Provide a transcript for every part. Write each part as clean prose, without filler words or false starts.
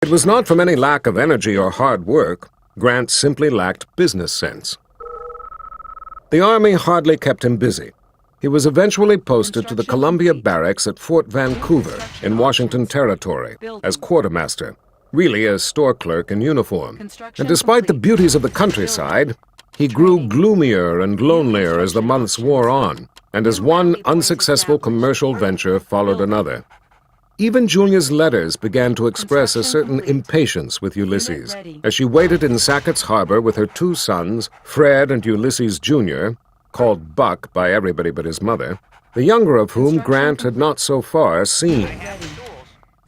It was not from any lack of energy or hard work. Grant simply lacked business sense. The Army hardly kept him busy. He was eventually posted to the Columbia Barracks at Fort Vancouver in Washington Territory as quartermaster, really a store clerk in uniform. And despite the beauties of the countryside, he grew gloomier and lonelier as the months wore on, and as one unsuccessful commercial venture followed another. Even Julia's letters began to express a certain impatience with Ulysses, as she waited in Sackett's Harbor with her two sons, Fred and Ulysses Jr., called Buck by everybody but his mother, the younger of whom Grant had not so far seen.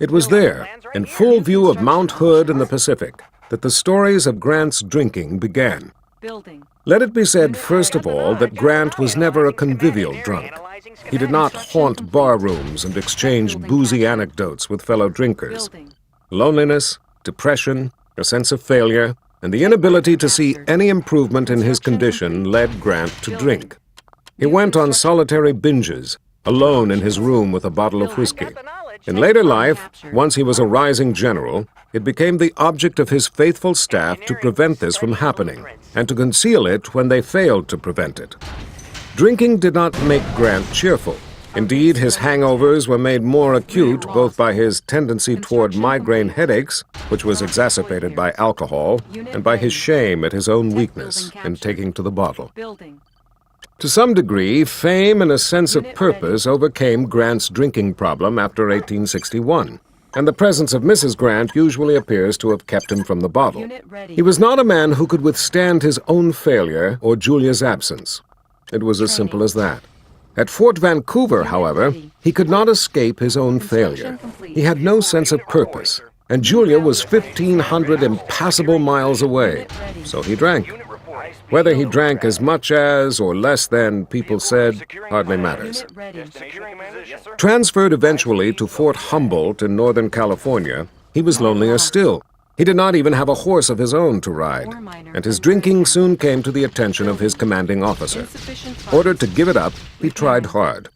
It was there, in full view of Mount Hood and the Pacific, that the stories of Grant's drinking began. Let it be said, first of all, that Grant was never a convivial drunk. He did not haunt barrooms and exchange boozy anecdotes with fellow drinkers. Loneliness, depression, a sense of failure, and the inability to see any improvement in his condition led Grant to drink. He went on solitary binges, alone in his room with a bottle of whiskey. In later life, once he was a rising general, it became the object of his faithful staff to prevent this from happening, and to conceal it when they failed to prevent it. Drinking did not make Grant cheerful. Indeed, his hangovers were made more acute both by his tendency toward migraine headaches, which was exacerbated by alcohol, and by his shame at his own weakness in taking to the bottle. To some degree, fame and a sense of purpose overcame Grant's drinking problem after 1861, and the presence of Mrs. Grant usually appears to have kept him from the bottle. He was not a man who could withstand his own failure or Julia's absence. It was as simple as that. At Fort Vancouver, however, he could not escape his own failure. He had no sense of purpose, and Julia was 1,500 impassable miles away, so he drank. Whether he drank as much as or less than people said hardly matters. Transferred eventually to Fort Humboldt in Northern California, he was lonelier still. He did not even have a horse of his own to ride, and his drinking soon came to the attention of his commanding officer. Ordered to give it up, he tried hard.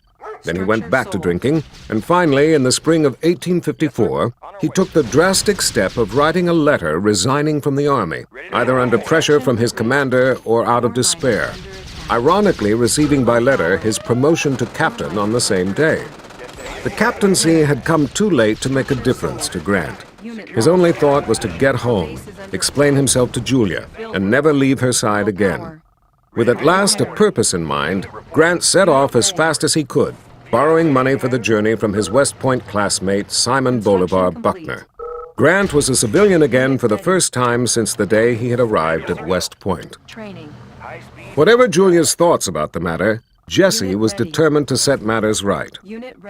Then he went back to drinking, and finally, in the spring of 1854, he took the drastic step of writing a letter resigning from the Army, either under pressure from his commander or out of despair, ironically receiving by letter his promotion to captain on the same day. The captaincy had come too late to make a difference to Grant. His only thought was to get home, explain himself to Julia, and never leave her side again. With at last a purpose in mind, Grant set off as fast as he could, borrowing money for the journey from his West Point classmate Simon Bolivar Buckner. Grant was a civilian again for the first time since the day he had arrived at West Point. Whatever Julia's thoughts about the matter, Jesse was determined to set matters right.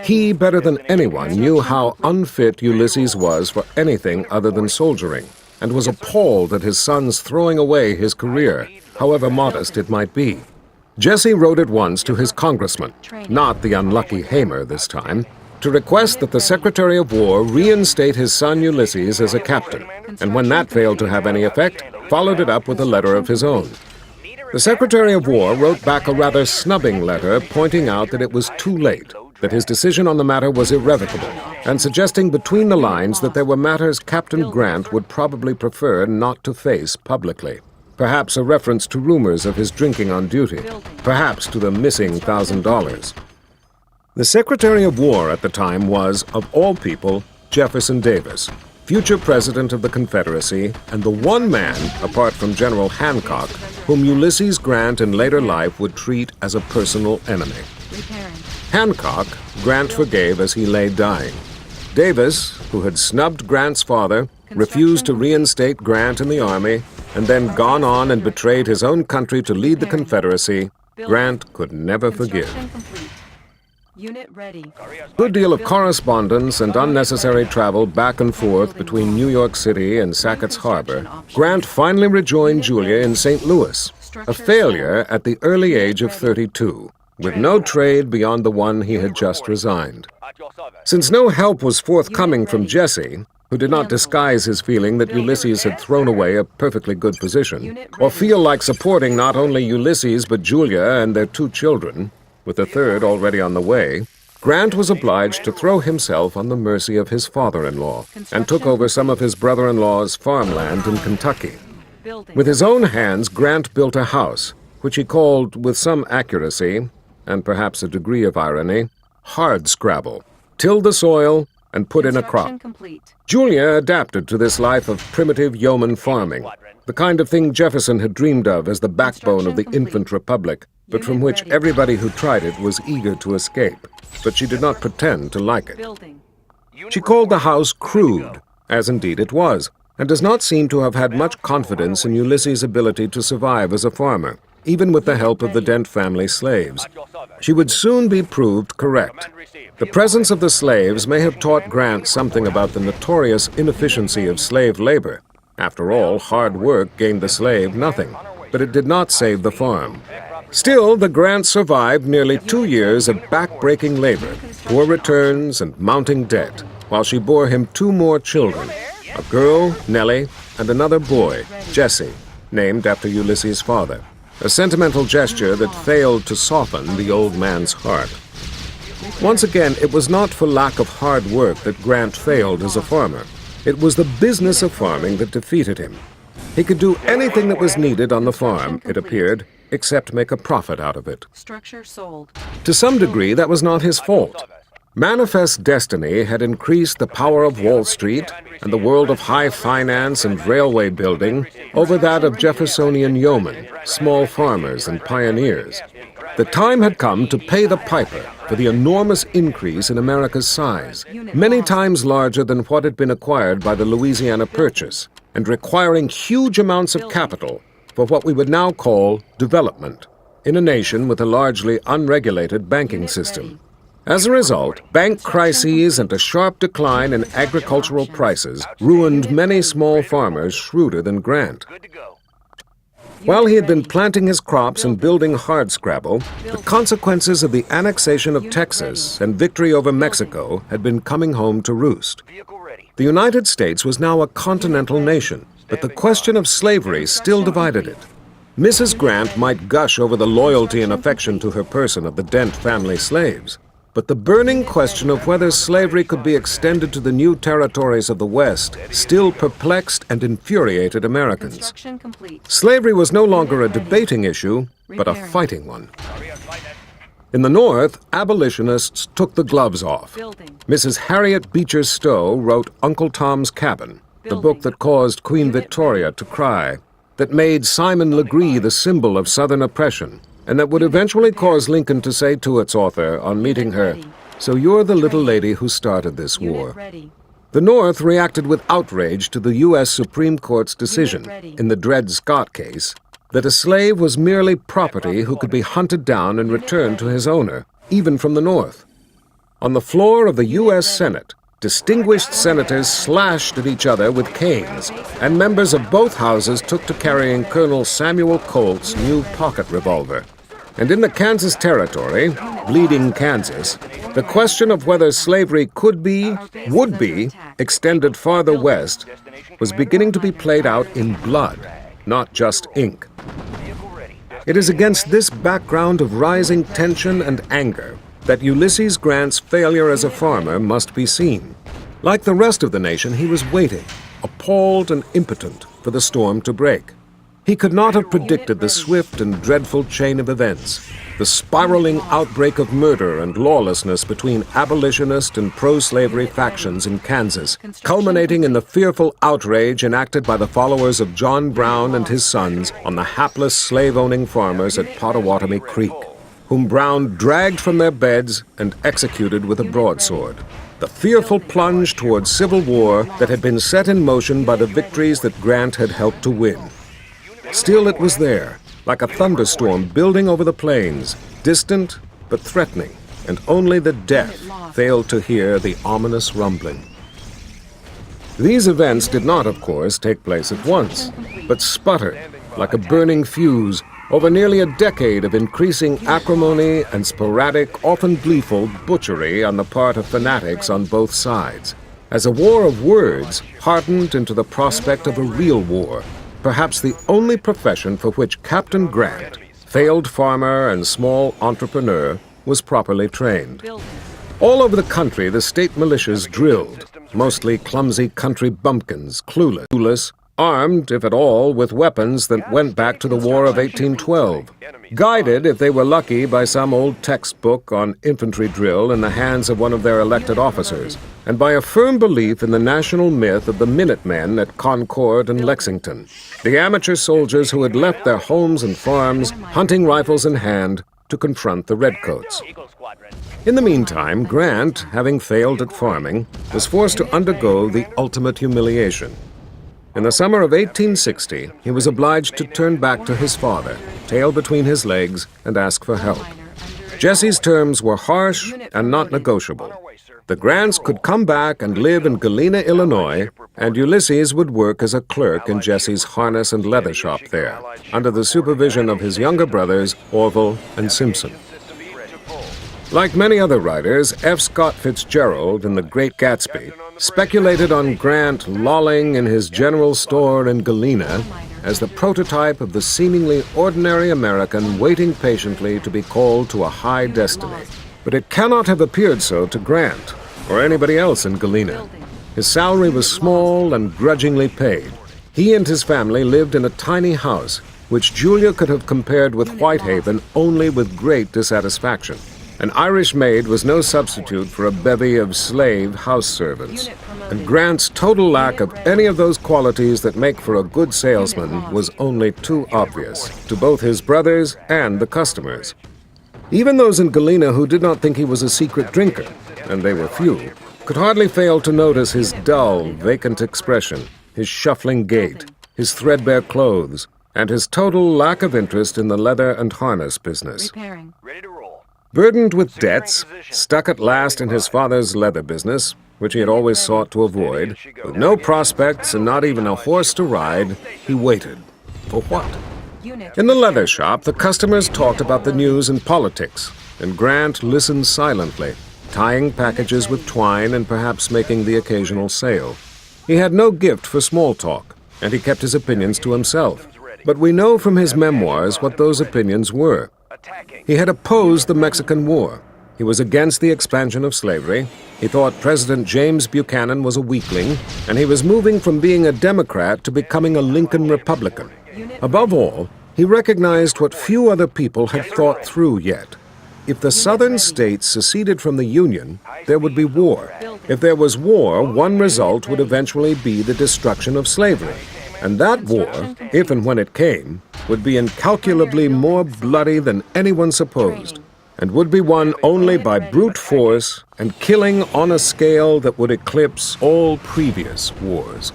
He, better than anyone, knew how unfit Ulysses was for anything other than soldiering, and was appalled at his son's throwing away his career, however modest it might be. Jesse wrote at once to his congressman, not the unlucky Hamer this time, to request that the Secretary of War reinstate his son Ulysses as a captain, and when that failed to have any effect, followed it up with a letter of his own. The Secretary of War wrote back a rather snubbing letter pointing out that it was too late, that his decision on the matter was irrevocable, and suggesting between the lines that there were matters Captain Grant would probably prefer not to face publicly. Perhaps a reference to rumors of his drinking on duty, perhaps to the missing $1,000. The Secretary of War at the time was, of all people, Jefferson Davis, future President of the Confederacy, and the one man, apart from General Hancock, whom Ulysses Grant in later life would treat as a personal enemy. Hancock, Grant forgave as he lay dying. Davis, who had snubbed Grant's father, refused to reinstate Grant in the Army, and then gone on and betrayed his own country to lead the Confederacy, Grant could never forgive. Good deal of correspondence and unnecessary travel back and forth between New York City and Sackett's Harbor, Grant finally rejoined Julia in St. Louis, a failure at the early age of 32, with no trade beyond the one he had just resigned. Since no help was forthcoming from Jesse, who did not disguise his feeling that Ulysses had thrown away a perfectly good position, or feel like supporting not only Ulysses but Julia and their two children, with the third already on the way, Grant was obliged to throw himself on the mercy of his father-in-law and took over some of his brother-in-law's farmland in Kentucky. With his own hands, Grant built a house, which he called, with some accuracy, and perhaps a degree of irony, hardscrabble, tilled the soil, and put in a crop. Julia adapted to this life of primitive yeoman farming, the kind of thing Jefferson had dreamed of as the backbone of the infant republic, but from which everybody who tried it was eager to escape. But she did not pretend to like it. She called the house crude, as indeed it was, and does not seem to have had much confidence in Ulysses' ability to survive as a farmer, even with the help of the Dent family slaves. She would soon be proved correct. The presence of the slaves may have taught Grant something about the notorious inefficiency of slave labor. After all, hard work gained the slave nothing, but it did not save the farm. Still, the Grant survived nearly 2 years of back-breaking labor, poor returns, and mounting debt, while she bore him 2 more children, a girl, Nellie, and another boy, Jesse, named after Ulysses' father, a sentimental gesture that failed to soften the old man's heart. Once again, it was not for lack of hard work that Grant failed as a farmer. It was the business of farming that defeated him. He could do anything that was needed on the farm, it appeared, except make a profit out of it. Structure sold. To some degree, that was not his fault. Manifest destiny had increased the power of Wall Street and the world of high finance and railway building over that of Jeffersonian yeomen, small farmers, and pioneers. The time had come to pay the piper for the enormous increase in America's size, many times larger than what had been acquired by the Louisiana Purchase, and requiring huge amounts of capital for what we would now call development, in a nation with a largely unregulated banking system. As a result, bank crises and a sharp decline in agricultural prices ruined many small farmers shrewder than Grant. While he had been planting his crops and building hardscrabble, the consequences of the annexation of Texas and victory over Mexico had been coming home to roost. The United States was now a continental nation, but the question of slavery still divided it. Mrs. Grant might gush over the loyalty and affection to her person of the Dent family slaves, but the burning question of whether slavery could be extended to the new territories of the West still perplexed and infuriated Americans. Slavery was no longer a debating issue, but a fighting one. In the North, abolitionists took the gloves off. Mrs. Harriet Beecher Stowe wrote Uncle Tom's Cabin, the book that caused Queen Victoria to cry, that made Simon Legree the symbol of Southern oppression, and that would eventually cause Lincoln to say to its author on meeting her, "So you're the little lady who started this war." The North reacted with outrage to the U.S. Supreme Court's decision, in the Dred Scott case, that a slave was merely property who could be hunted down and returned to his owner, even from the North. On the floor of the U.S. Senate, distinguished senators slashed at each other with canes, and members of both houses took to carrying Colonel Samuel Colt's new pocket revolver. And in the Kansas Territory, bleeding Kansas, the question of whether slavery could be, would be, extended farther west was beginning to be played out in blood, not just ink. It is against this background of rising tension and anger that Ulysses Grant's failure as a farmer must be seen. Like the rest of the nation, he was waiting, appalled and impotent, for the storm to break. He could not have predicted the swift and dreadful chain of events, the spiraling outbreak of murder and lawlessness between abolitionist and pro-slavery factions in Kansas, culminating in the fearful outrage enacted by the followers of John Brown and his sons on the hapless slave-owning farmers at Pottawatomie Creek, whom Brown dragged from their beds and executed with a broadsword. The fearful plunge towards civil war that had been set in motion by the victories that Grant had helped to win. Still it was there, like a thunderstorm building over the plains, distant but threatening, and only the deaf failed to hear the ominous rumbling. These events did not, of course, take place at once, but sputtered like a burning fuse over nearly a decade of increasing acrimony and sporadic, often gleeful, butchery on the part of fanatics on both sides, as a war of words hardened into the prospect of a real war, perhaps the only profession for which Captain Grant, failed farmer and small entrepreneur, was properly trained. All over the country, the state militias drilled, mostly clumsy country bumpkins, clueless, armed, if at all, with weapons that went back to the War of 1812, guided, if they were lucky, by some old textbook on infantry drill in the hands of one of their elected officers, and by a firm belief in the national myth of the Minutemen at Concord and Lexington, the amateur soldiers who had left their homes and farms, hunting rifles in hand, to confront the Redcoats. In the meantime, Grant, having failed at farming, was forced to undergo the ultimate humiliation. In the summer of 1860, he was obliged to turn back to his father, tail between his legs, and ask for help. Jesse's terms were harsh and not negotiable. The Grants could come back and live in Galena, Illinois, and Ulysses would work as a clerk in Jesse's harness and leather shop there, under the supervision of his younger brothers, Orville and Simpson. Like many other writers, F. Scott Fitzgerald in The Great Gatsby speculated on Grant lolling in his general store in Galena as the prototype of the seemingly ordinary American waiting patiently to be called to a high destiny. But it cannot have appeared so to Grant or anybody else in Galena. His salary was small and grudgingly paid. He and his family lived in a tiny house, which Julia could have compared with Whitehaven only with great dissatisfaction. An Irish maid was no substitute for a bevy of slave house servants, and Grant's total lack of any of those qualities that make for a good salesman was only too obvious to both his brothers and the customers. Even those in Galena who did not think he was a secret drinker, and they were few, could hardly fail to notice his dull, vacant expression, his shuffling gait, his threadbare clothes, and his total lack of interest in the leather and harness business. Burdened with debts, stuck at last in his father's leather business, which he had always sought to avoid, with no prospects and not even a horse to ride, he waited. For what? In the leather shop, the customers talked about the news and politics, and Grant listened silently, tying packages with twine and perhaps making the occasional sale. He had no gift for small talk, and he kept his opinions to himself. But we know from his memoirs what those opinions were. He had opposed the Mexican War. He was against the expansion of slavery. He thought President James Buchanan was a weakling, and he was moving from being a Democrat to becoming a Lincoln Republican. Above all, he recognized what few other people had thought through yet. If the southern states seceded from the Union, there would be war. If there was war, one result would eventually be the destruction of slavery. And that war, if and when it came, would be incalculably more bloody than anyone supposed, and would be won only by brute force and killing on a scale that would eclipse all previous wars.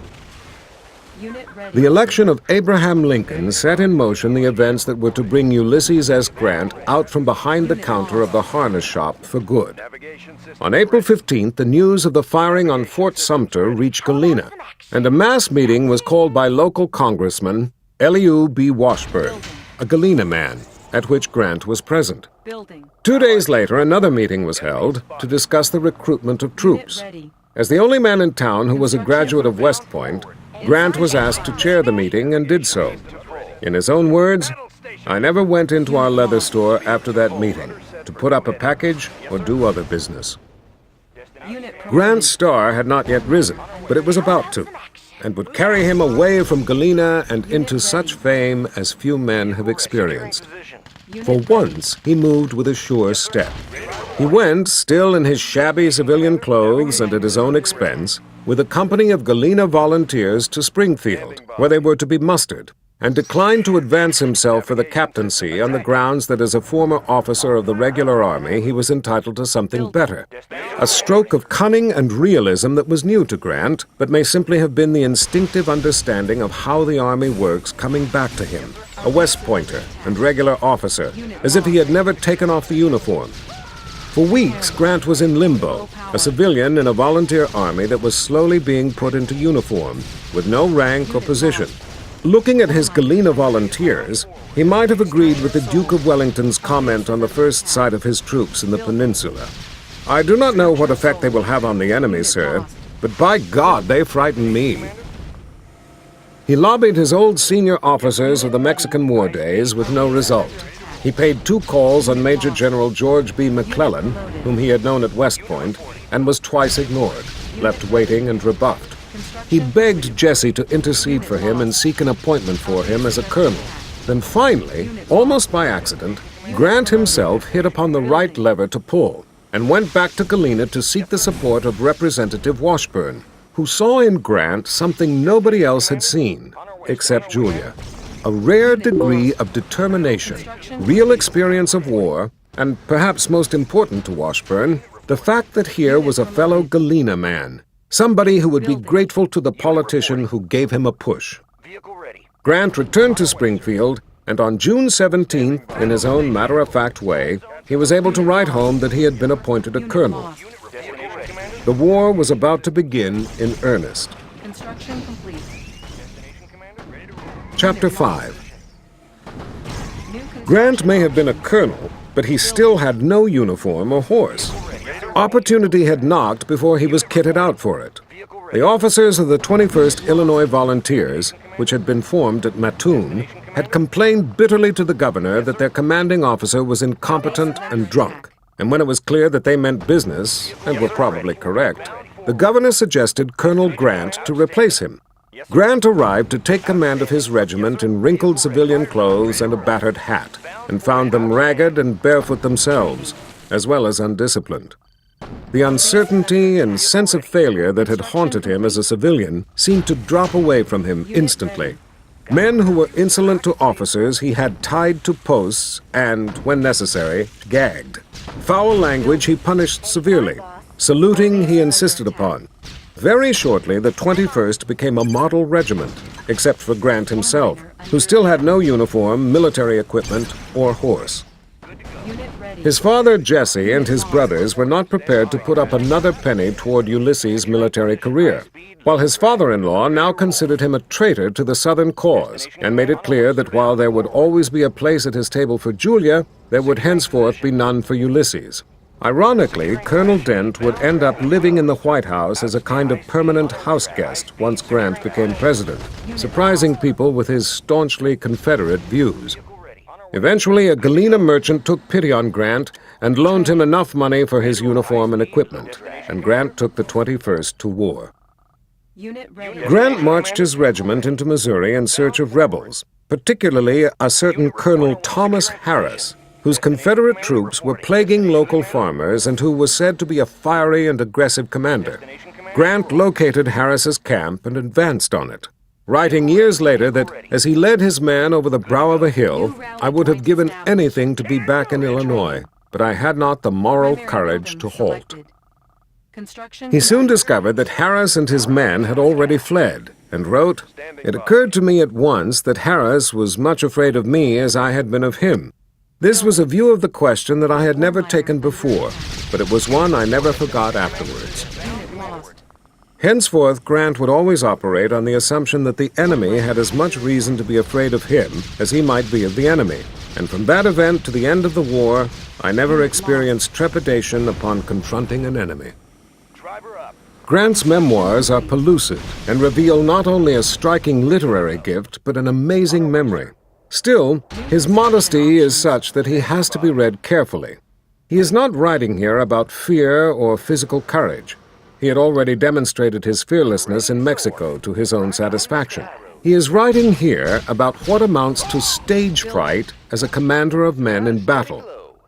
The election of Abraham Lincoln set in motion the events that were to bring Ulysses S. Grant out from behind the counter of the harness shop for good. On April 15th, the news of the firing on Fort Sumter reached Galena, and a mass meeting was called by local Congressman Elihu B. Washburn, a Galena man, at which Grant was present. 2 days later, another meeting was held to discuss the recruitment of troops. As the only man in town who was a graduate of West Point, Grant was asked to chair the meeting and did so. In his own words, "I never went into our leather store after that meeting to put up a package or do other business." Grant's star had not yet risen, but it was about to, and would carry him away from Galena and into such fame as few men have experienced. For once, he moved with a sure step. He went, still in his shabby civilian clothes and at his own expense, with a company of Galena volunteers to Springfield, where they were to be mustered, and declined to advance himself for the captaincy on the grounds that as a former officer of the regular army he was entitled to something better. A stroke of cunning and realism that was new to Grant, but may simply have been the instinctive understanding of how the army works coming back to him, a West Pointer and regular officer, as if he had never taken off the uniform. For weeks, Grant was in limbo, a civilian in a volunteer army that was slowly being put into uniform, with no rank or position. Looking at his Galena volunteers, he might have agreed with the Duke of Wellington's comment on the first sight of his troops in the peninsula. "I do not know what effect they will have on the enemy, sir, but by God, they frighten me." He lobbied his old senior officers of the Mexican War days with no result. He paid 2 calls on Major General George B. McClellan, whom he had known at West Point, and was twice ignored, left waiting and rebuffed. He begged Jesse to intercede for him and seek an appointment for him as a colonel. Then finally, almost by accident, Grant himself hit upon the right lever to pull and went back to Galena to seek the support of Representative Washburn, who saw in Grant something nobody else had seen, except Julia. A rare degree of determination, real experience of war, and perhaps most important to Washburn, the fact that here was a fellow Galena man, somebody who would be grateful to the politician who gave him a push. Grant returned to Springfield, and on June 17th, in his own matter-of-fact way, he was able to write home that he had been appointed a colonel. The war was about to begin in earnest. Construction complete. Chapter 5. Grant may have been a colonel, but he still had no uniform or horse. Opportunity had knocked before he was kitted out for it. The officers of the 21st Illinois Volunteers, which had been formed at Mattoon, had complained bitterly to the governor that their commanding officer was incompetent and drunk. And when it was clear that they meant business, and were probably correct, the governor suggested Colonel Grant to replace him. Grant arrived to take command of his regiment in wrinkled civilian clothes and a battered hat, and found them ragged and barefoot themselves, as well as undisciplined. The uncertainty and sense of failure that had haunted him as a civilian seemed to drop away from him instantly. Men who were insolent to officers he had tied to posts and, when necessary, gagged. Foul language he punished severely. Saluting he insisted upon. Very shortly, the 21st became a model regiment, except for Grant himself, who still had no uniform, military equipment, or horse. His father, Jesse, and his brothers were not prepared to put up another penny toward Ulysses' military career, while his father-in-law now considered him a traitor to the Southern cause and made it clear that while there would always be a place at his table for Julia, there would henceforth be none for Ulysses. Ironically, Colonel Dent would end up living in the White House as a kind of permanent house guest once Grant became president, surprising people with his staunchly Confederate views. Eventually, a Galena merchant took pity on Grant and loaned him enough money for his uniform and equipment, and Grant took the 21st to war. Grant marched his regiment into Missouri in search of rebels, particularly a certain Colonel Thomas Harris, whose Confederate troops were plaguing local farmers and who was said to be a fiery and aggressive commander. Grant located Harris's camp and advanced on it, writing years later that, as he led his men over the brow of a hill, I would have given anything to be back in Illinois, but I had not the moral courage to halt. He soon discovered that Harris and his men had already fled, and wrote, "It occurred to me at once that Harris was much afraid of me as I had been of him. This was a view of the question that I had never taken before, but it was one I never forgot afterwards." Henceforth, Grant would always operate on the assumption that the enemy had as much reason to be afraid of him as he might be of the enemy, and from that event to the end of the war, I never experienced trepidation upon confronting an enemy. Grant's memoirs are pellucid and reveal not only a striking literary gift, but an amazing memory. Still, his modesty is such that he has to be read carefully. He is not writing here about fear or physical courage. He had already demonstrated his fearlessness in Mexico to his own satisfaction. He is writing here about what amounts to stage fright as a commander of men in battle.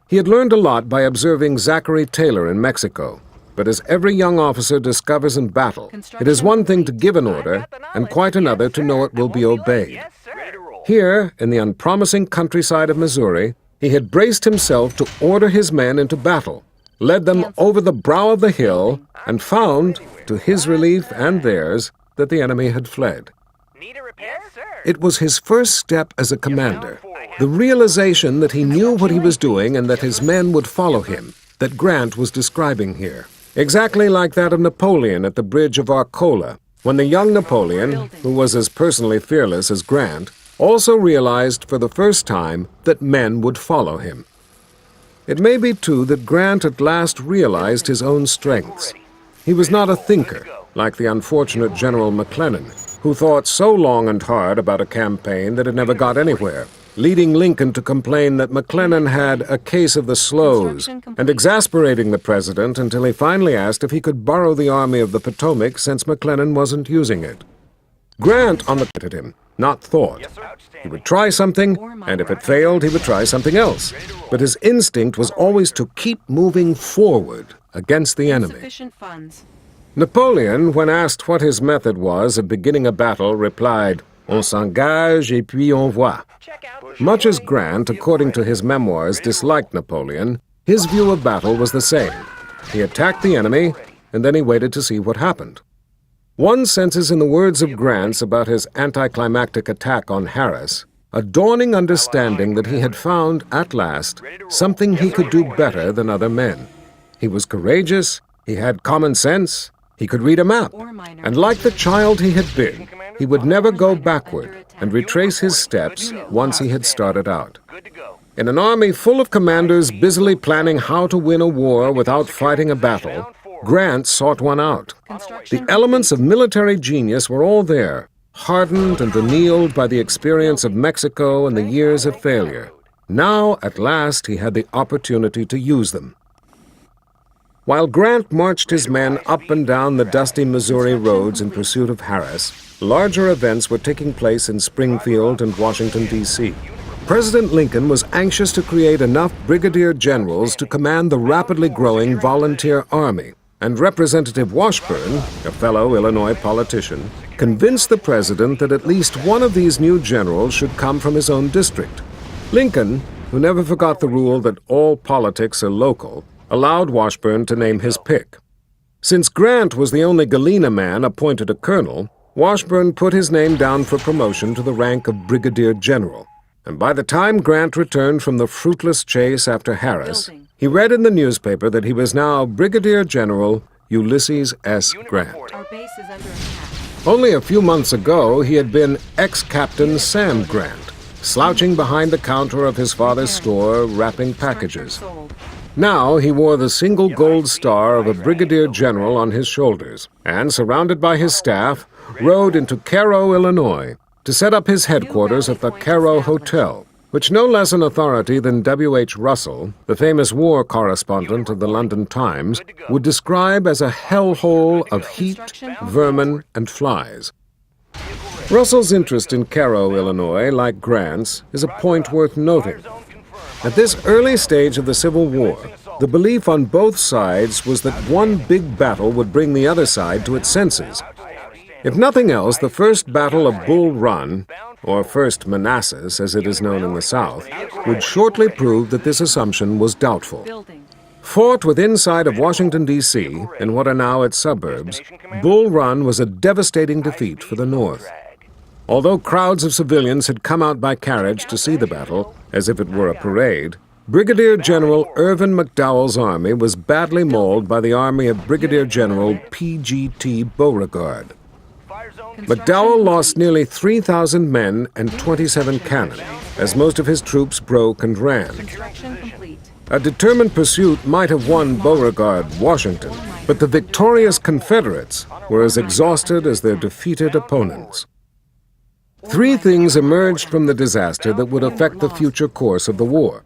He had learned a lot by observing Zachary Taylor in Mexico. But as every young officer discovers in battle, it is one thing to give an order and quite another to know it will be obeyed. Here, in the unpromising countryside of Missouri, he had braced himself to order his men into battle, led them over the brow of the hill, and found, to his relief and theirs, that the enemy had fled. It was his first step as a commander, the realization that he knew what he was doing and that his men would follow him, that Grant was describing here. Exactly like that of Napoleon at the bridge of Arcola, when the young Napoleon, who was as personally fearless as Grant, also realized for the first time that men would follow him. It may be, too, that Grant at last realized his own strengths. He was not a thinker, like the unfortunate General McClellan, who thought so long and hard about a campaign that it never got anywhere. leading Lincoln to complain that McClellan had a case of the slows, and exasperating the president until he finally asked if he could borrow the Army of the Potomac since McClellan wasn't using it. Grant on the at him, not thought. He would try something, and if it failed, he would try something else. But his instinct was always to keep moving forward against the enemy. Napoleon, when asked what his method was of beginning a battle, replied, "On s'engage et puis on voit." Much as Grant, according to his memoirs, disliked Napoleon, his view of battle was the same. He attacked the enemy, and then he waited to see what happened. One senses in the words of Grant about his anticlimactic attack on Harris a dawning understanding that he had found, at last, something he could do better than other men. He was courageous, he had common sense, he could read a map, and like the child he had been, he would never go backward and retrace his steps once he had started out. In an army full of commanders busily planning how to win a war without fighting a battle, Grant sought one out. The elements of military genius were all there, hardened and annealed by the experience of Mexico and the years of failure. Now, at last, he had the opportunity to use them. While Grant marched his men up and down the dusty Missouri roads in pursuit of Harris, larger events were taking place in Springfield and Washington, D.C. President Lincoln was anxious to create enough brigadier generals to command the rapidly growing volunteer army, and Representative Washburn, a fellow Illinois politician, convinced the president that at least one of these new generals should come from his own district. Lincoln, who never forgot the rule that all politics are local, allowed Washburn to name his pick. Since Grant was the only Galena man appointed a colonel, Washburn put his name down for promotion to the rank of brigadier general. And by the time Grant returned from the fruitless chase after Harris, he read in the newspaper that he was now Brigadier General Ulysses S. Grant. Only a few months ago, he had been ex-Captain Sam Grant, slouching behind the counter of his father's store, wrapping packages. Now he wore the single gold star of a brigadier general on his shoulders, and, surrounded by his staff, rode into Cairo, Illinois, to set up his headquarters at the Cairo Hotel, which no less an authority than W.H. Russell, the famous war correspondent of the London Times, would describe as a hellhole of heat, vermin, and flies. Russell's interest in Cairo, Illinois, like Grant's, is a point worth noting. At this early stage of the Civil War, the belief on both sides was that one big battle would bring the other side to its senses. If nothing else, the First Battle of Bull Run, or First Manassas as it is known in the South, would shortly prove that this assumption was doubtful. Fought within sight of Washington, D.C., in what are now its suburbs, Bull Run was a devastating defeat for the North. Although crowds of civilians had come out by carriage to see the battle, as if it were a parade, Brigadier General Irvin McDowell's army was badly mauled by the army of Brigadier General P.G.T. Beauregard. McDowell lost nearly 3,000 men and 27 cannon, as most of his troops broke and ran. A determined pursuit might have won Beauregard Washington, but the victorious Confederates were as exhausted as their defeated opponents. Three things emerged from the disaster that would affect the future course of the war.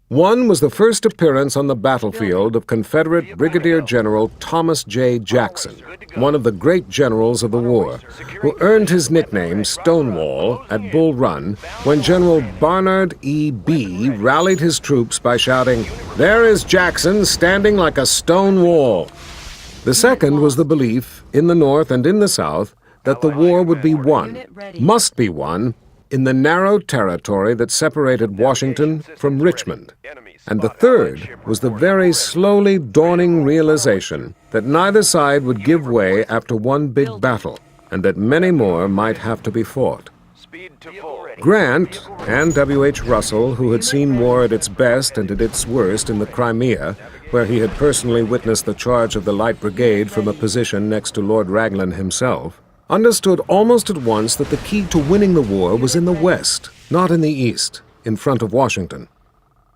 One was the first appearance on the battlefield of Confederate Brigadier General Thomas J. Jackson, one of the great generals of the war, who earned his nickname Stonewall at Bull Run when General Barnard E. Bee rallied his troops by shouting, "There is Jackson standing like a stone wall." The second was the belief, in the North and in the South, that the war would be won, must be won, in the narrow territory that separated Washington from Richmond. And the third was the very slowly dawning realization that neither side would give way after one big battle, and that many more might have to be fought. Grant and W.H. Russell, who had seen war at its best and at its worst in the Crimea, where he had personally witnessed the charge of the Light Brigade from a position next to Lord Raglan himself, understood almost at once that the key to winning the war was in the West, not in the East, in front of Washington.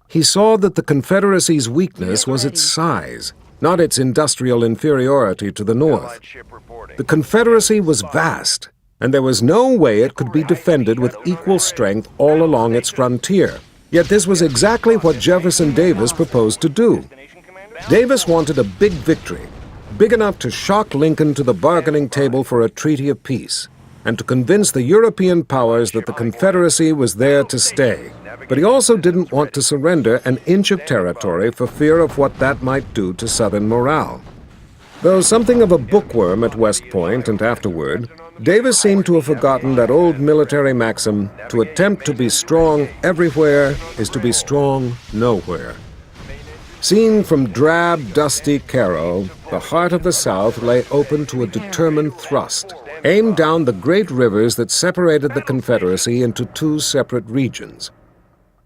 He saw that the Confederacy's weakness was its size, not its industrial inferiority to the North. The Confederacy was vast, and there was no way it could be defended with equal strength all along its frontier. Yet this was exactly what Jefferson Davis proposed to do. Davis wanted a big victory, big enough to shock Lincoln to the bargaining table for a treaty of peace, and to convince the European powers that the Confederacy was there to stay. But he also didn't want to surrender an inch of territory for fear of what that might do to Southern morale. Though something of a bookworm at West Point and afterward, Davis seemed to have forgotten that old military maxim, to attempt to be strong everywhere is to be strong nowhere. Seen from drab, dusty Cairo, the heart of the South lay open to a determined thrust, aimed down the great rivers that separated the Confederacy into two separate regions.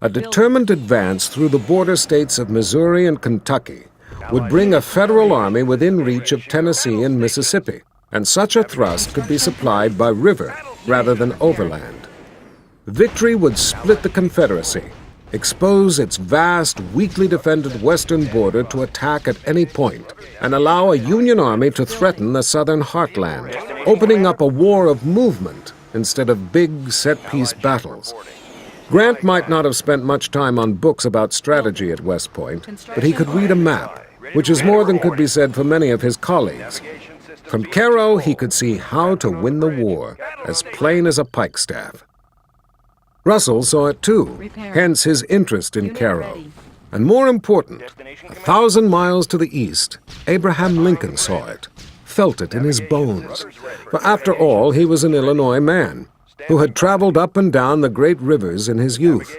A determined advance through the border states of Missouri and Kentucky would bring a federal army within reach of Tennessee and Mississippi, and such a thrust could be supplied by river rather than overland. Victory would split the Confederacy, expose its vast, weakly defended western border to attack at any point, and allow a Union army to threaten the southern heartland, opening up a war of movement instead of big, set-piece battles. Grant might not have spent much time on books about strategy at West Point, but he could read a map, which is more than could be said for many of his colleagues. From Cairo, he could see how to win the war, as plain as a pikestaff. Russell saw it too, hence his interest in Cairo. And more important, 1,000 miles to the east, Abraham Lincoln saw it, felt it in his bones. For after all, he was an Illinois man who had traveled up and down the great rivers in his youth.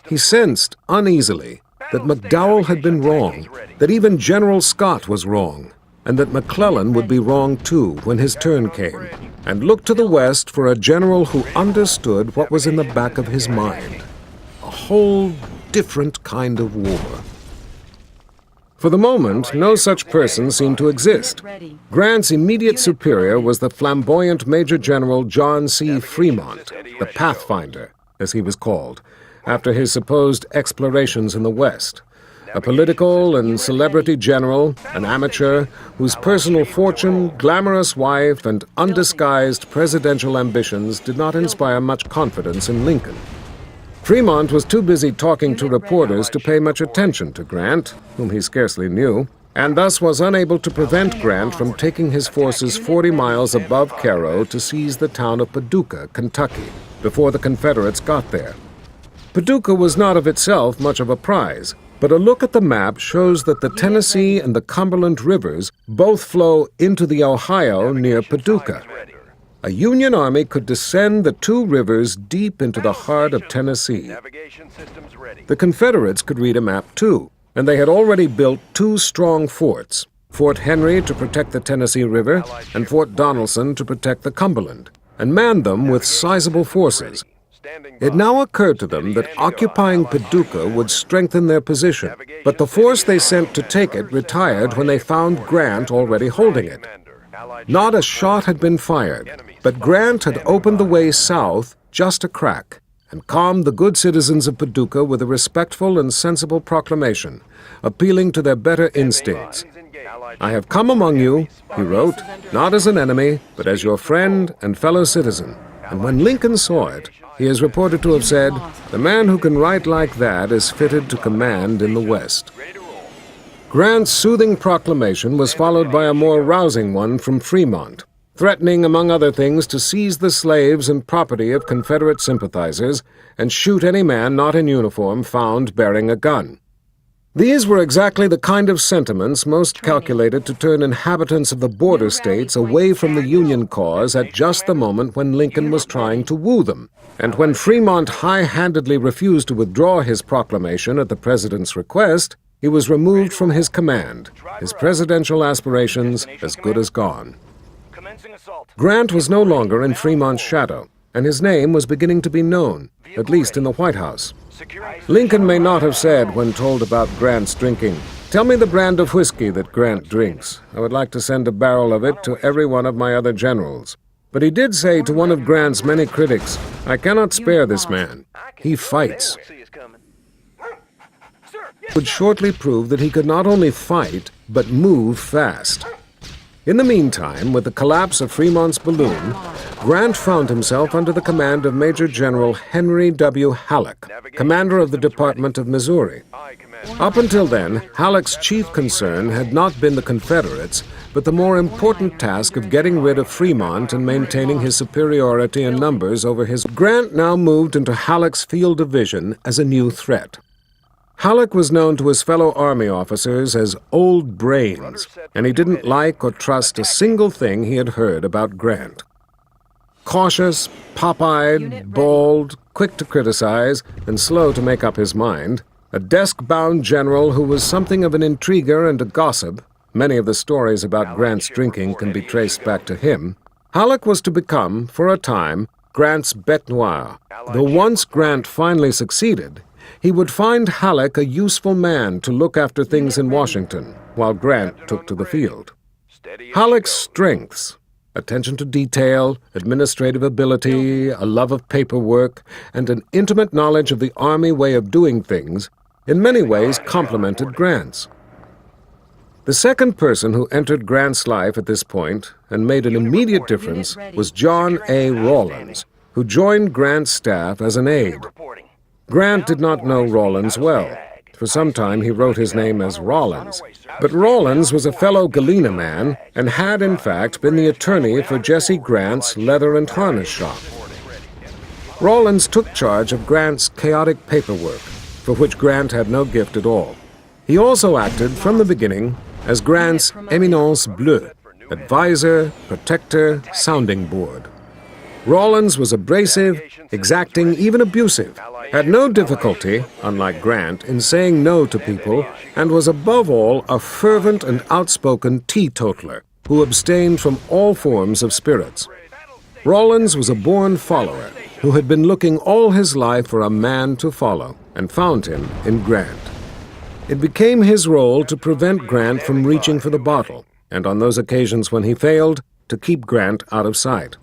He sensed uneasily that McDowell had been wrong, that even General Scott was wrong, and that McClellan would be wrong too when his turn came, and looked to the West for a general who understood what was in the back of his mind. A whole different kind of war. For the moment, no such person seemed to exist. Grant's immediate superior was the flamboyant Major General John C. Fremont, the Pathfinder, as he was called, after his supposed explorations in the West. A political and celebrity general, an amateur, whose personal fortune, glamorous wife, and undisguised presidential ambitions did not inspire much confidence in Lincoln. Fremont was too busy talking to reporters to pay much attention to Grant, whom he scarcely knew, and thus was unable to prevent Grant from taking his forces 40 miles above Cairo to seize the town of Paducah, Kentucky, before the Confederates got there. Paducah was not of itself much of a prize, but a look at the map shows that the Tennessee and the Cumberland rivers both flow into the Ohio near Paducah. A Union army could descend the two rivers deep into the heart of Tennessee. The Confederates could read a map too, and they had already built two strong forts, Fort Henry to protect the Tennessee River and Fort Donelson to protect the Cumberland, and manned them with sizable forces. It now occurred to them that occupying Paducah would strengthen their position, but the force they sent to take it retired when they found Grant already holding it. Not a shot had been fired, but Grant had opened the way south just a crack and calmed the good citizens of Paducah with a respectful and sensible proclamation, appealing to their better instincts. "I have come among you," he wrote, "not as an enemy, but as your friend and fellow citizen." And when Lincoln saw it, he is reported to have said, "The man who can write like that is fitted to command in the West." Grant's soothing proclamation was followed by a more rousing one from Fremont, threatening, among other things, to seize the slaves and property of Confederate sympathizers and shoot any man not in uniform found bearing a gun. These were exactly the kind of sentiments most calculated to turn inhabitants of the border states away from the Union cause at just the moment when Lincoln was trying to woo them. And when Fremont high-handedly refused to withdraw his proclamation at the president's request, he was removed from his command, his presidential aspirations as good as gone. Grant was no longer in Fremont's shadow, and his name was beginning to be known, at least in the White House. Lincoln may not have said, when told about Grant's drinking, "Tell me the brand of whiskey that Grant drinks. I would like to send a barrel of it to every one of my other generals." But he did say to one of Grant's many critics, "I cannot spare this man. He fights." Would shortly prove that he could not only fight, but move fast. In the meantime, with the collapse of Fremont's balloon, Grant found himself under the command of Major General Henry W. Halleck, commander of the Department of Missouri. Up until then, Halleck's chief concern had not been the Confederates, but the more important task of getting rid of Fremont and maintaining his superiority in numbers over his. Grant now moved into Halleck's field of vision as a new threat. Halleck was known to his fellow Army officers as Old Brains, and he didn't like or trust a single thing he had heard about Grant. Cautious, pop-eyed, bald, quick to criticize, and slow to make up his mind, a desk-bound general who was something of an intriguer and a gossip, many of the stories about Grant's drinking can be traced back to him, Halleck was to become, for a time, Grant's bête noire. Though once Grant finally succeeded, he would find Halleck a useful man to look after things in Washington, while Grant took to the field. Halleck's strengths, attention to detail, administrative ability, a love of paperwork, and an intimate knowledge of the Army way of doing things, in many ways complemented Grant's. The second person who entered Grant's life at this point and made an immediate difference was John A. Rawlins, who joined Grant's staff as an aide. Grant did not know Rawlins well. For some time he wrote his name as Rawlins. But Rawlins was a fellow Galena man and had, in fact, been the attorney for Jesse Grant's leather and harness shop. Rawlins took charge of Grant's chaotic paperwork, for which Grant had no gift at all. He also acted, from the beginning, as Grant's éminence bleue, advisor, protector, sounding board. Rawlins was abrasive, exacting, even abusive, had no difficulty, unlike Grant, in saying no to people, and was above all a fervent and outspoken teetotaler who abstained from all forms of spirits. Rawlins was a born follower who had been looking all his life for a man to follow, and found him in Grant. It became his role to prevent Grant from reaching for the bottle, and on those occasions when he failed, to keep Grant out of sight.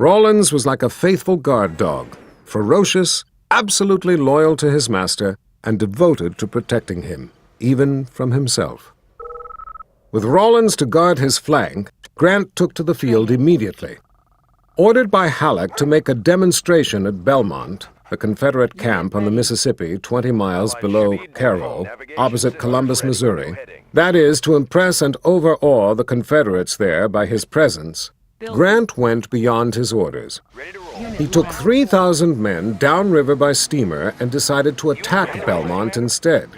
Rawlins was like a faithful guard dog, ferocious, absolutely loyal to his master, and devoted to protecting him, even from himself. With Rawlins to guard his flank, Grant took to the field immediately. Ordered by Halleck to make a demonstration at Belmont, a Confederate camp on the Mississippi 20 miles below Cairo, opposite Columbus, Missouri, that is, to impress and overawe the Confederates there by his presence, Grant went beyond his orders. He took 3,000 men downriver by steamer and decided to attack Belmont instead.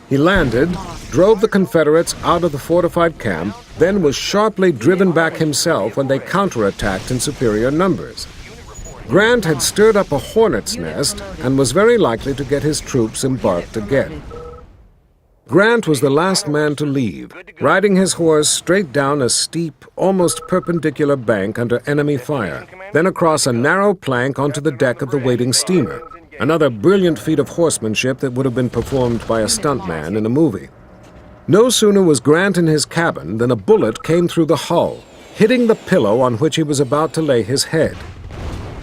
He landed, drove the Confederates out of the fortified camp, then was sharply driven back himself when they counterattacked in superior numbers. Grant had stirred up a hornet's nest and was very likely to get his troops embarked again. Grant was the last man to leave, riding his horse straight down a steep, almost perpendicular bank under enemy fire, then across a narrow plank onto the deck of the waiting steamer, another brilliant feat of horsemanship that would have been performed by a stuntman in a movie. No sooner was Grant in his cabin than a bullet came through the hull, hitting the pillow on which he was about to lay his head.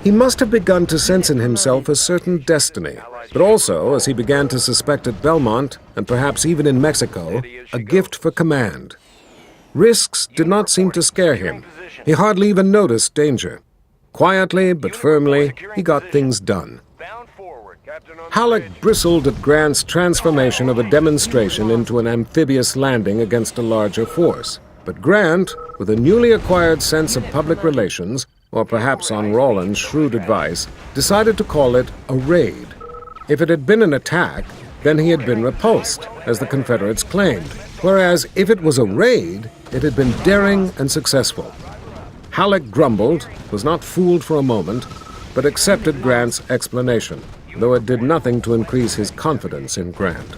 He must have begun to sense in himself a certain destiny, but also, as he began to suspect at Belmont, and perhaps even in Mexico, a gift for command. Risks did not seem to scare him. He hardly even noticed danger. Quietly but firmly, he got things done. Halleck bristled at Grant's transformation of a demonstration into an amphibious landing against a larger force. But Grant, with a newly acquired sense of public relations, or perhaps on Rawlins' shrewd advice, decided to call it a raid. If it had been an attack, then he had been repulsed, as the Confederates claimed, whereas if it was a raid, it had been daring and successful. Halleck grumbled, was not fooled for a moment, but accepted Grant's explanation, though it did nothing to increase his confidence in Grant.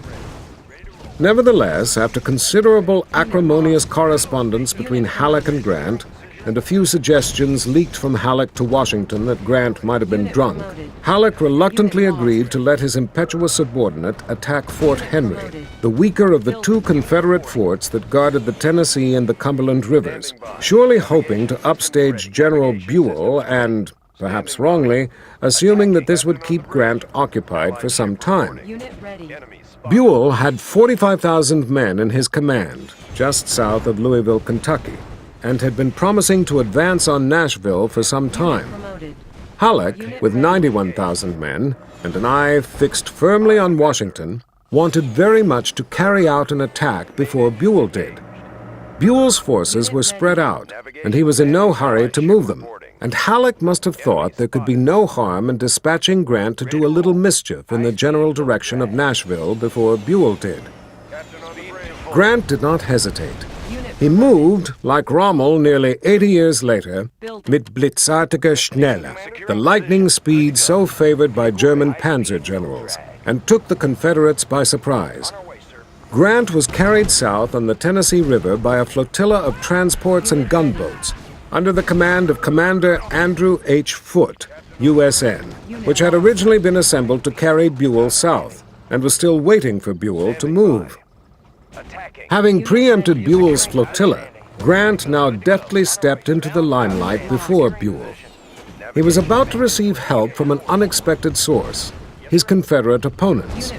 Nevertheless, after considerable acrimonious correspondence between Halleck and Grant, and a few suggestions leaked from Halleck to Washington that Grant might have been drunk, Halleck reluctantly agreed to let his impetuous subordinate attack Fort Henry, the weaker of the two Confederate forts that guarded the Tennessee and the Cumberland rivers, surely hoping to upstage General Buell and, perhaps wrongly, assuming that this would keep Grant occupied for some time. Buell had 45,000 men in his command, just south of Louisville, Kentucky, and had been promising to advance on Nashville for some time. Halleck, with 91,000 men and an eye fixed firmly on Washington, wanted very much to carry out an attack before Buell did. Buell's forces were spread out, and he was in no hurry to move them, and Halleck must have thought there could be no harm in dispatching Grant to do a little mischief in the general direction of Nashville before Buell did. Grant did not hesitate. He moved, like Rommel nearly 80 years later, mit blitzartiger Schnelle, the lightning speed so favored by German panzer generals, and took the Confederates by surprise. Grant was carried south on the Tennessee River by a flotilla of transports and gunboats under the command of Commander Andrew H. Foote, USN, which had originally been assembled to carry Buell south and was still waiting for Buell to move. Having preempted Buell's flotilla, Grant now deftly stepped into the limelight before Buell. He was about to receive help from an unexpected source, his Confederate opponents.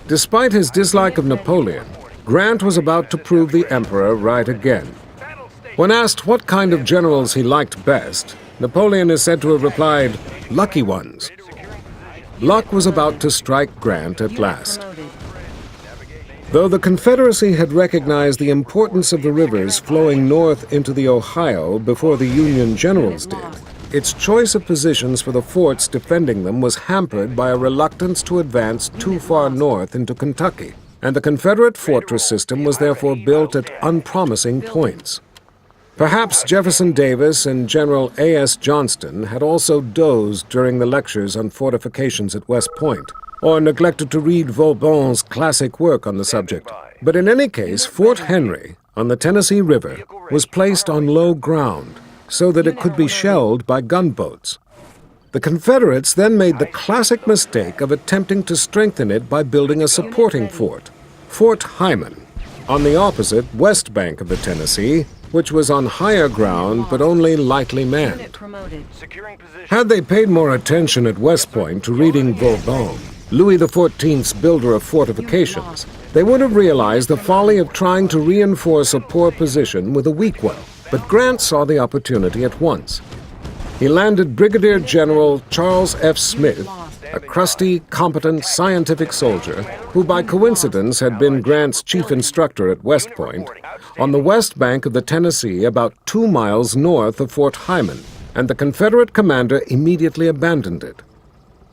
Despite his dislike of Napoleon, Grant was about to prove the Emperor right again. When asked what kind of generals he liked best, Napoleon is said to have replied, "Lucky ones." Luck was about to strike Grant at last. Though the Confederacy had recognized the importance of the rivers flowing north into the Ohio before the Union generals did, its choice of positions for the forts defending them was hampered by a reluctance to advance too far north into Kentucky, and the Confederate fortress system was therefore built at unpromising points. Perhaps Jefferson Davis and General A.S. Johnston had also dozed during the lectures on fortifications at West Point, or neglected to read Vauban's classic work on the subject. But in any case, Fort Henry, on the Tennessee River, was placed on low ground, so that it could be shelled by gunboats. The Confederates then made the classic mistake of attempting to strengthen it by building a supporting fort, Fort Hyman, on the opposite west bank of the Tennessee, which was on higher ground but only lightly manned. Had they paid more attention at West Point to reading Vauban, Louis XIV's builder of fortifications, they would have realized the folly of trying to reinforce a poor position with a weak one. But Grant saw the opportunity at once. He landed Brigadier General Charles F. Smith, a crusty, competent, scientific soldier who by coincidence had been Grant's chief instructor at West Point, on the west bank of the Tennessee about 2 miles north of Fort Hyman, and the Confederate commander immediately abandoned it.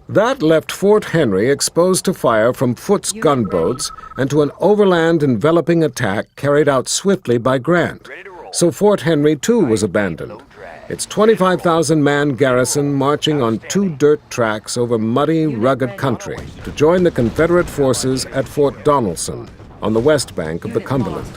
That left Fort Henry exposed to fire from Foote's gunboats and to an overland enveloping attack carried out swiftly by Grant. So Fort Henry, too, was abandoned, its 25,000-man garrison marching on 2 dirt tracks over muddy, rugged country to join the Confederate forces at Fort Donelson on the west bank of the Cumberland.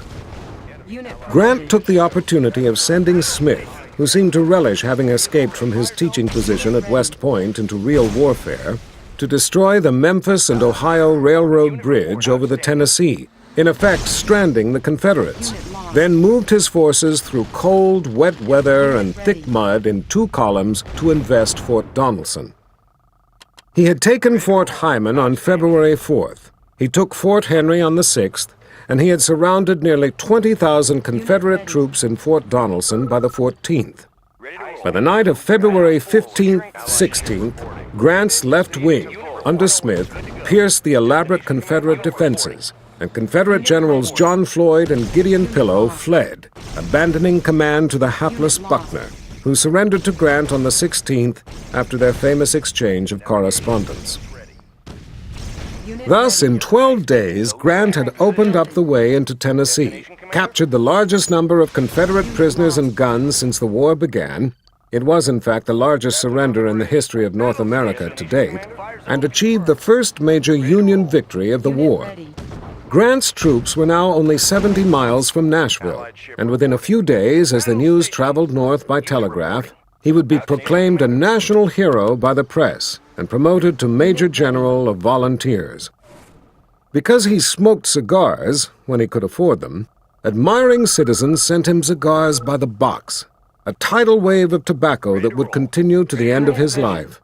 Grant took the opportunity of sending Smith, who seemed to relish having escaped from his teaching position at West Point into real warfare, to destroy the Memphis and Ohio Railroad Bridge over the Tennessee, in effect stranding the Confederates, then moved his forces through cold, wet weather and thick mud in 2 columns to invest Fort Donelson. He had taken Fort Hyman on February 4th. He took Fort Henry on the 6th, and he had surrounded nearly 20,000 Confederate troops in Fort Donelson by the 14th. By the night of February 15th, 16th, Grant's left wing, under Smith, pierced the elaborate Confederate defenses, and Confederate Generals John Floyd and Gideon Pillow fled, abandoning command to the hapless Buckner, who surrendered to Grant on the 16th after their famous exchange of correspondence. Thus, in 12 days, Grant had opened up the way into Tennessee, captured the largest number of Confederate prisoners and guns since the war began — it was, in fact, the largest surrender in the history of North America to date — and achieved the first major Union victory of the war. Grant's troops were now only 70 miles from Nashville, and within a few days, as the news traveled north by telegraph, he would be proclaimed a national hero by the press and promoted to Major General of Volunteers. Because he smoked cigars when he could afford them, admiring citizens sent him cigars by the box, a tidal wave of tobacco that would continue to the end of his life.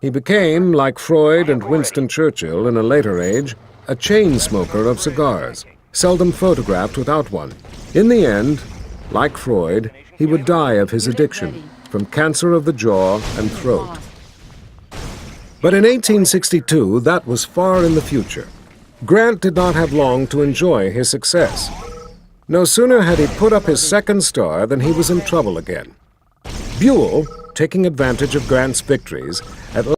He became, like Freud and Winston Churchill in a later age, a chain smoker of cigars, seldom photographed without one. In the end, like Freud, he would die of his addiction from cancer of the jaw and throat. But in 1862, that was far in the future. Grant did not have long to enjoy his success. No sooner had he put up his second star than he was in trouble again. Buell, taking advantage of Grant's victories, at